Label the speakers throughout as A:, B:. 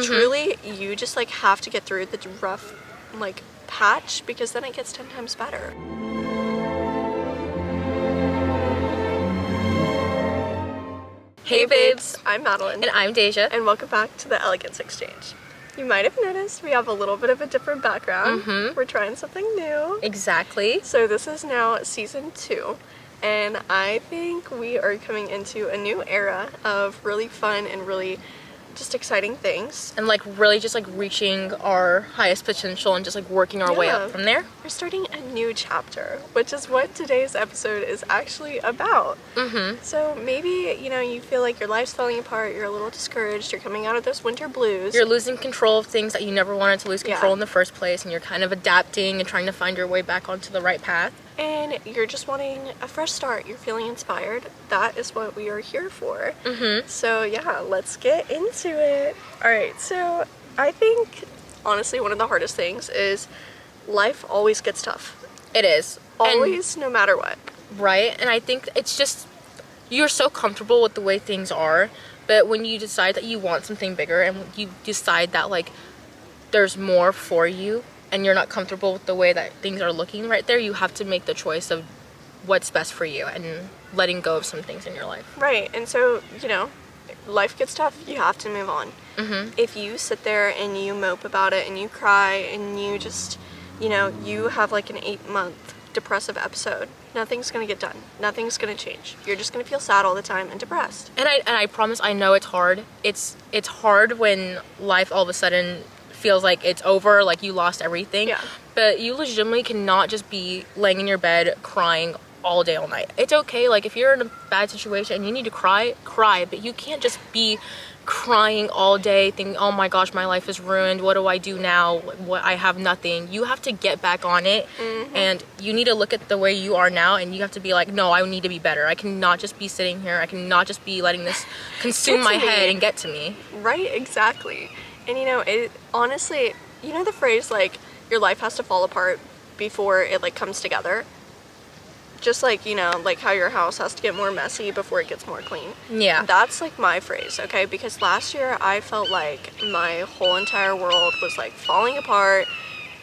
A: Truly, you just like have to get through the rough like patch, because then it gets 10 times better. Hey babes, I'm Madeline.
B: And I'm Deja.
A: And welcome back to the Elegance Exchange. You might have noticed we have a little bit of a different background. We're trying something new.
B: Exactly.
A: So this is now season 2. And I think we are coming into a new era of really fun and really just exciting things.
B: And like really just like reaching our highest potential and just like working our way up from there.
A: We're starting a new chapter, which is what today's episode is actually about. So maybe, you know, you feel like your life's falling apart, you're a little discouraged, you're coming out of those winter blues.
B: You're losing control of things that you never wanted to lose control in the first place, and you're kind of adapting and trying to find your way back onto the right path.
A: And you're just wanting a fresh start, you're feeling inspired. That is what we are here for. So yeah, let's get into it. Alright, so I think honestly one of the hardest things is life always gets tough.
B: It is.
A: Always, no matter what.
B: Right? And I think it's just, you're so comfortable with the way things are, but when you decide that you want something bigger and you decide that like there's more for you, and you're not comfortable with the way that things are looking right there, you have to make the choice of what's best for you and letting go of some things in your life.
A: Right, and so, you know, life gets tough, you have to move on. If you sit there and you mope about it and you cry and you just, you know, you have like an 8-month depressive episode, nothing's gonna get done. Nothing's gonna change. You're just gonna feel sad all the time and depressed.
B: And I promise, I know it's hard. It's hard when life all of a sudden feels like it's over, like you lost everything. But you legitimately cannot just be laying in your bed crying all day, all night. It's okay, like if you're in a bad situation and you need to cry, but you can't just be crying all day thinking, oh my gosh, my life is ruined, what do I do now, I have nothing. You have to get back on it, and you need to look at the way you are now, and you have to be like, no, I need to be better. I cannot just be sitting here, I cannot just be letting this consume my head and get to me. Right,
A: exactly. And you know, it honestly, you know the phrase like your life has to fall apart before it like comes together? Just like, you know, like how your house has to get more messy before it gets more clean.
B: Yeah.
A: That's like my phrase, okay? Because last year I felt like my whole entire world was like falling apart.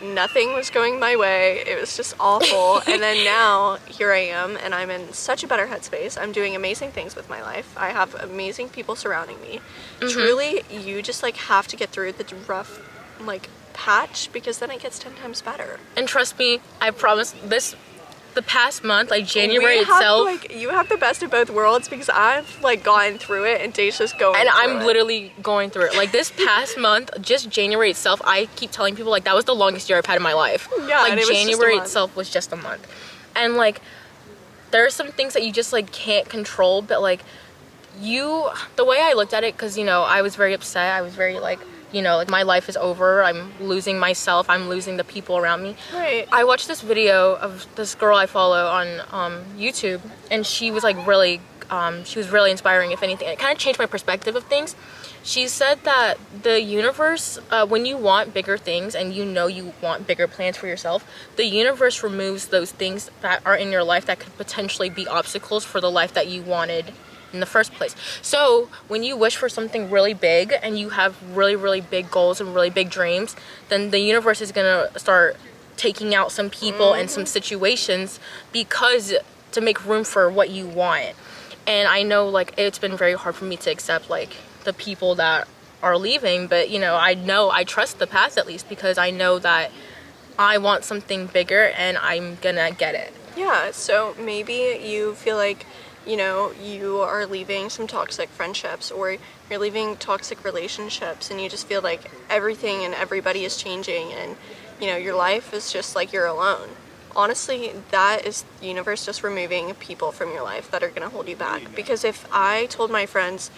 A: Nothing was going my way. It was just awful. And then now here I am, and I'm in such a better headspace. I'm doing amazing things with my life. I have amazing people surrounding me. Truly, you just like have to get through the rough like patch, because then it gets 10 times better.
B: And trust me, I promise, the past month, like January itself,
A: like, you have the best of both worlds, because I've like gone through it and Dave's just going
B: and
A: through
B: I'm literally going through it. Like this past month, just January itself, I keep telling people like that was the longest year I've had in my life.
A: Yeah,
B: like
A: and
B: January itself was just a month. And like there are some things that you just like can't control, but like the way I looked at it, because you know I was very upset, I was very like, you know, like my life is over, I'm losing myself, I'm losing the people around me.
A: Right.
B: I watched this video of this girl I follow on YouTube, and she was like really, she was really inspiring, if anything. It kind of changed my perspective of things. She said that the universe, when you want bigger things and you know you want bigger plans for yourself, the universe removes those things that are in your life that could potentially be obstacles for the life that you wanted in the first place. So when you wish for something really big and you have really, really big goals and really big dreams, then the universe is gonna start taking out some people and some situations because to make room for what you want. And I know like it's been very hard for me to accept like the people that are leaving, but you know I trust the path, at least, because I know that I want something bigger and I'm gonna get it.
A: Yeah, so maybe you feel like, you know, you are leaving some toxic friendships, or you're leaving toxic relationships, and you just feel like everything and everybody is changing, and you know your life is just like you're alone. Honestly, that is the universe just removing people from your life that are going to hold you back. Because if I told my friends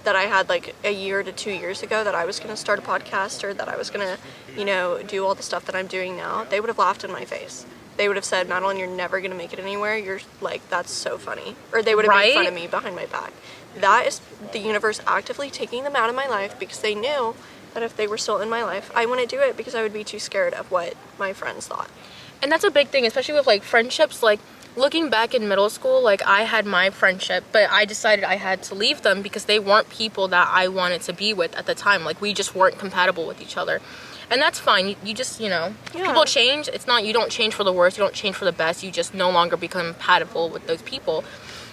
A: that I had like a year to 2 years ago that I was going to start a podcast, or that I was going to, you know, do all the stuff that I'm doing now, they would have laughed in my face. They would have said, Madeline, you're never going to make it anywhere. You're like, that's so funny. Or they would have made fun of me behind my back. That is the universe actively taking them out of my life, because they knew that if they were still in my life, I wouldn't do it because I would be too scared of what my friends thought.
B: And that's a big thing, especially with like friendships. Like looking back in middle school, like I had my friendship, but I decided I had to leave them because they weren't people that I wanted to be with at the time. Like we just weren't compatible with each other. And that's fine. You just,
A: Yeah.
B: people change. It's not, you don't change for the worst, you don't change for the best. You just no longer become compatible with those people.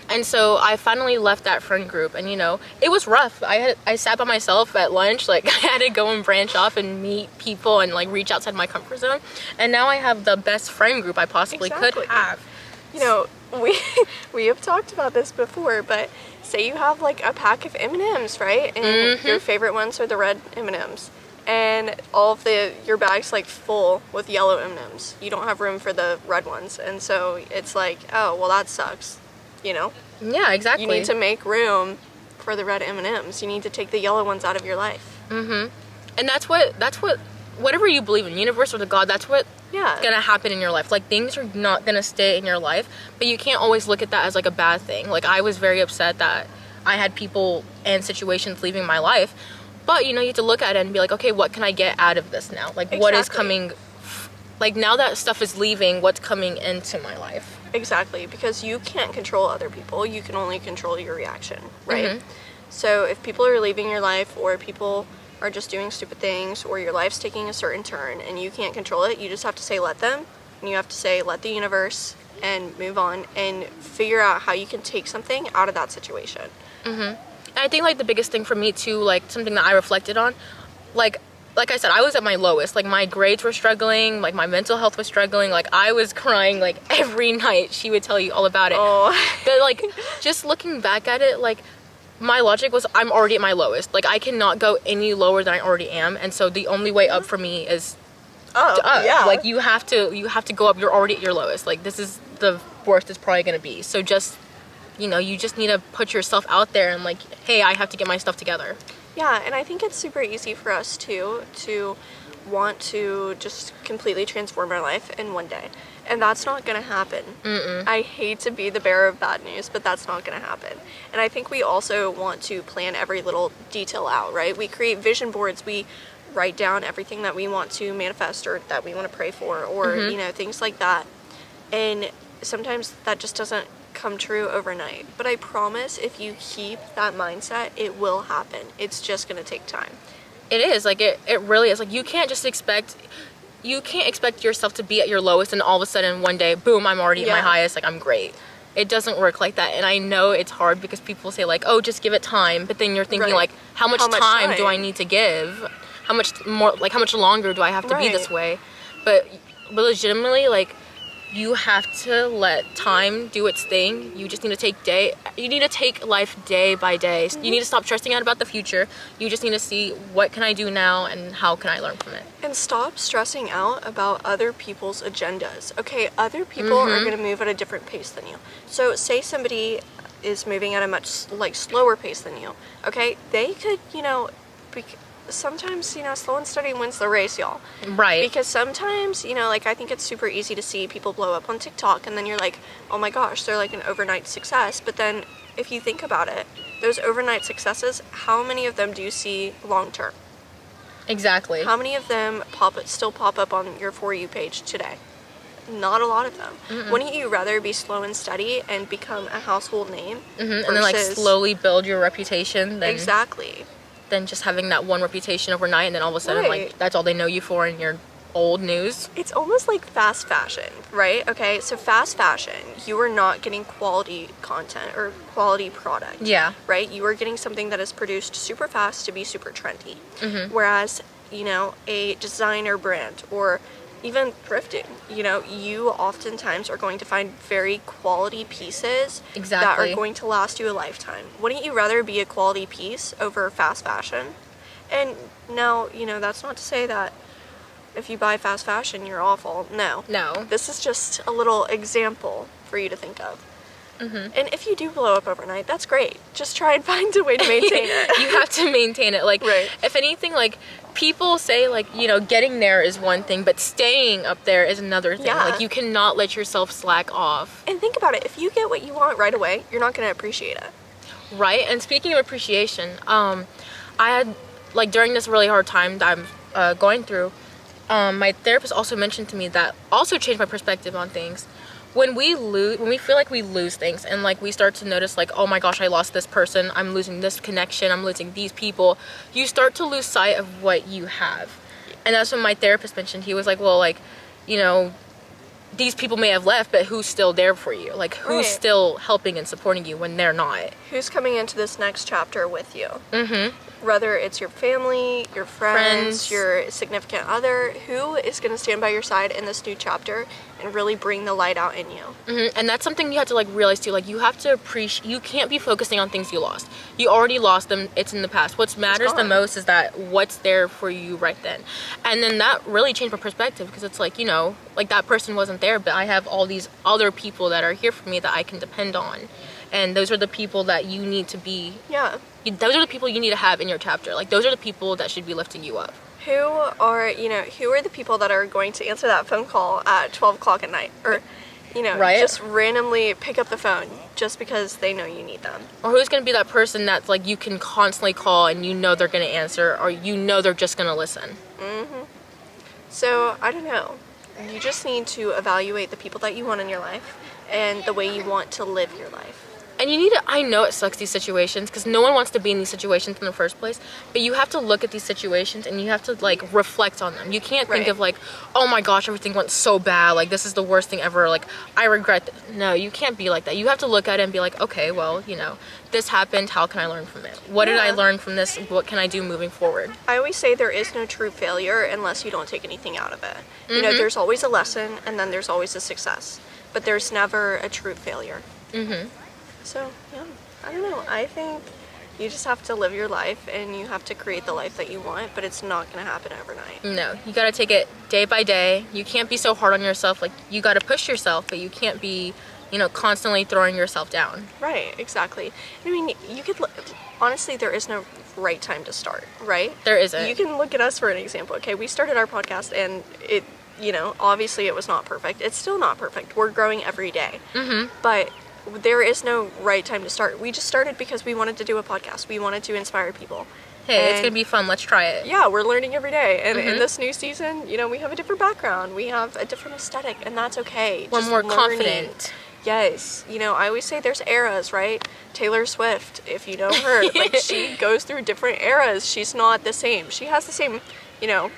B: And so I finally left that friend group, and it was rough. I sat by myself at lunch, like I had to go and branch off and meet people and like reach outside my comfort zone. And now I have the best friend group I possibly
A: Exactly.
B: could have.
A: We have talked about this before, but say you have like a pack of M&Ms, right? And your favorite ones are the red M&Ms. And all of your bag's like full with yellow M&Ms. You don't have room for the red ones. And so it's like, oh, well, that sucks.
B: Yeah, exactly.
A: You need to make room for the red M&Ms. You need to take the yellow ones out of your life.
B: And that's what whatever you believe in, universe or the God, that's what gonna happen in your life. Like things are not gonna stay in your life, but you can't always look at that as like a bad thing. Like I was very upset that I had people and situations leaving my life, but you have to look at it and be like, okay, what can I get out of this now? Like what is coming, like now that stuff is leaving, what's coming into my life?
A: Exactly, because you can't control other people. You can only control your reaction, right? So if people are leaving your life, or people are just doing stupid things, or your life's taking a certain turn and you can't control it, you just have to say let them, and you have to say let the universe, and move on and figure out how you can take something out of that situation.
B: And I think like the biggest thing for me too, like something that I reflected on, like I said, I was at my lowest. Like my grades were struggling, like my mental health was struggling, like I was crying like every night. She would tell you all about it. But like just looking back at it, like my logic was I'm already at my lowest. Like I cannot go any lower than I already am, and so the only way up for me is up.
A: Yeah.
B: Like you have to go up. You're already at your lowest. Like this is the worst it's probably gonna be. So just you just need to put yourself out there and like, hey, I have to get my stuff together.
A: Yeah, and I think it's super easy for us too to want to just completely transform our life in one day. And that's not gonna happen. I hate to be the bearer of bad news, but that's not gonna happen. And I think we also want to plan every little detail out, right? We create vision boards, we write down everything that we want to manifest or that we want to pray for, or things like that. And sometimes that just doesn't come true overnight. But I promise if you keep that mindset, it will happen. It's just gonna take time.
B: It is. Like it really is. Like you can't expect yourself to be at your lowest and all of a sudden one day, boom, I'm already at my highest, like I'm great. It doesn't work like that. And I know it's hard because people say like, oh, just give it time. But then you're thinking like, how much time do I need to give? How much longer do I have to be this way? But legitimately, like, you have to let time do its thing. You just need to take life day by day. You need to stop stressing out about the future. You just need to see what can I do now and how can I learn from it. And
A: stop stressing out about other people's agendas. Okay, other people are going to move at a different pace than you. So say somebody is moving at a much slower pace than you. Okay, they could, sometimes, slow and steady wins the race, y'all.
B: Right.
A: Because sometimes, I think it's super easy to see people blow up on TikTok and then you're like, oh my gosh, they're like an overnight success. But then if you think about it, those overnight successes, how many of them do you see long term?
B: Exactly.
A: How many of them still pop up on your For You page today? Not a lot of them. Wouldn't you rather be slow and steady and become a household name?
B: And then slowly build your reputation than just having that one reputation overnight and then all of a sudden that's all they know you for in your old news.
A: It's almost like fast fashion, right? Okay, so fast fashion, you are not getting quality content or quality product.
B: Yeah.
A: Right? You are getting something that is produced super fast to be super trendy. Whereas, a designer brand or even thrifting, you oftentimes are going to find very quality pieces that are going to last you a lifetime. Wouldn't you rather be a quality piece over fast fashion? And now, that's not to say that if you buy fast fashion, you're awful. No. This is just a little example for you to think of. And if you do blow up overnight, that's great. Just try and find a way to maintain it.
B: You have to maintain it. Like, if anything, like, people say, like, getting there is one thing, but staying up there is another thing. Like, you cannot let yourself slack off.
A: And think about it. If you get what you want right away, you're not going to appreciate it.
B: Right? And speaking of appreciation, I had, like, during this really hard time that I'm going through, my therapist also mentioned to me that also changed my perspective on things. When we feel like we lose things and like we start to notice like, oh my gosh, I lost this person, I'm losing this connection, I'm losing these people, you start to lose sight of what you have. And that's what my therapist mentioned. He was like, well, like, you know, these people may have left, but who's still there for you? Like, who's
A: Right.
B: still helping and supporting you when they're not?
A: Who's coming into this next chapter with you?
B: Mm-hmm.
A: Whether it's your family, your friends,
B: Friends.
A: your significant other, who is going to stand by your side in this new chapter and really bring the light out in you.
B: Mm-hmm. And that's something you have to like realize too. Like, you have to appreciate. You can't be focusing on things you lost. You already lost them. It's in the past. What matters the
A: gone.
B: most is that what's there for you right then. And then that really changed my perspective because it's like, you know, like that person wasn't there, but I have all these other people that are here for me that I can depend on. And those are the people that you need to be.
A: Yeah.
B: Those are the people you need to have in your chapter. Like, those are the people that should be lifting you up.
A: Who are the people that are going to answer that phone call at 12 o'clock at night? Or,
B: Right.
A: just randomly pick up the phone just because they know you need them.
B: Or who's going to be that person that's like you can constantly call and you know they're going to answer, or you know they're just going to listen.
A: So, I don't know. You just need to evaluate the people that you want in your life and the way you want to live your life.
B: And you need to, I know it sucks, these situations, because no one wants to be in these situations in the first place, but you have to look at these situations and you have to like reflect on them. You can't think
A: Right.
B: of like, oh my gosh, everything went so bad, like this is the worst thing ever, like I regret No, you can't be like that. You have to look at it and be like, okay, well, you know, this happened, how can I learn from it? What did I
A: Yeah.
B: learn from this? What can I do moving forward?
A: I always say there is no true failure unless you don't take anything out of it. You know, there's always a lesson and then there's always a success, but there's never a true failure. So, yeah, I don't know. I think you just have to live your life and you have to create the life that you want, but it's not going to happen overnight.
B: No, you gotta take it day by day. You can't be so hard on yourself. Like, you gotta push yourself, but you can't be, you know, constantly throwing yourself down.
A: Right, exactly. I mean, you could, honestly, there is no right time to start, right?
B: There isn't.
A: You can look at us for an example. Okay, we started our podcast and it, obviously it was not perfect. It's still not perfect. We're growing every day. But there is no right time to start. We just started because we wanted to do a podcast. We wanted to inspire people.
B: Hey, it's
A: And-
B: gonna be fun. Let's try it.
A: Yeah, we're learning every day. And in this new season, we have a different background. We have a different aesthetic, and that's okay.
B: We're
A: Just
B: more
A: learning.
B: confident.
A: Yes. I always say there's eras, right? Taylor Swift, if you know her, like she goes through different eras. She's not the same. She has the same,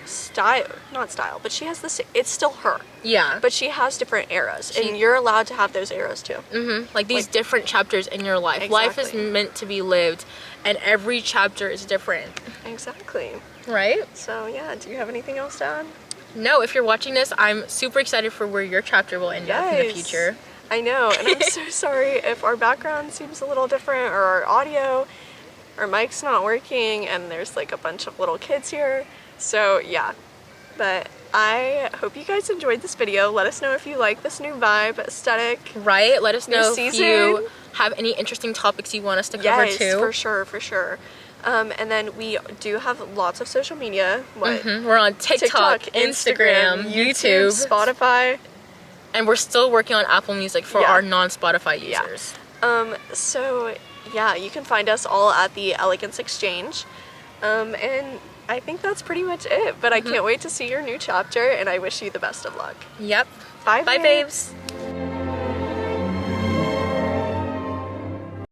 A: style, not style, but she has the same, it's still her.
B: Yeah.
A: But she has different eras, and you're allowed to have those eras too.
B: Like these different chapters in your life. Life is
A: Exactly.
B: meant to be lived, and every chapter is different.
A: Exactly.
B: Right?
A: So yeah, do you have anything else to add?
B: No, if you're watching this, I'm super excited for where your chapter will end up in the
A: Yes.
B: future.
A: I know, and I'm so sorry if our background seems a little different, or our audio, our mic's not working, and there's like a bunch of little kids here. So yeah, but I hope you guys enjoyed this video. Let us know if you like this new vibe, aesthetic.
B: Right? Let us
A: New
B: know if
A: season.
B: you have any interesting topics you want us to cover
A: Yes,
B: too.
A: for sure, for sure. And then we do have lots of social media. What?
B: We're on TikTok, Instagram, YouTube,
A: Spotify.
B: and we're still working on Apple Music for
A: Yeah.
B: our non-Spotify
A: Yeah.
B: users.
A: So yeah, you can find us all at the Elegance Exchange. And I think that's pretty much it. But I can't wait to see your new chapter, and I wish you the best of luck.
B: Yep.
A: Bye,
B: Bye,
A: babes.
B: babes.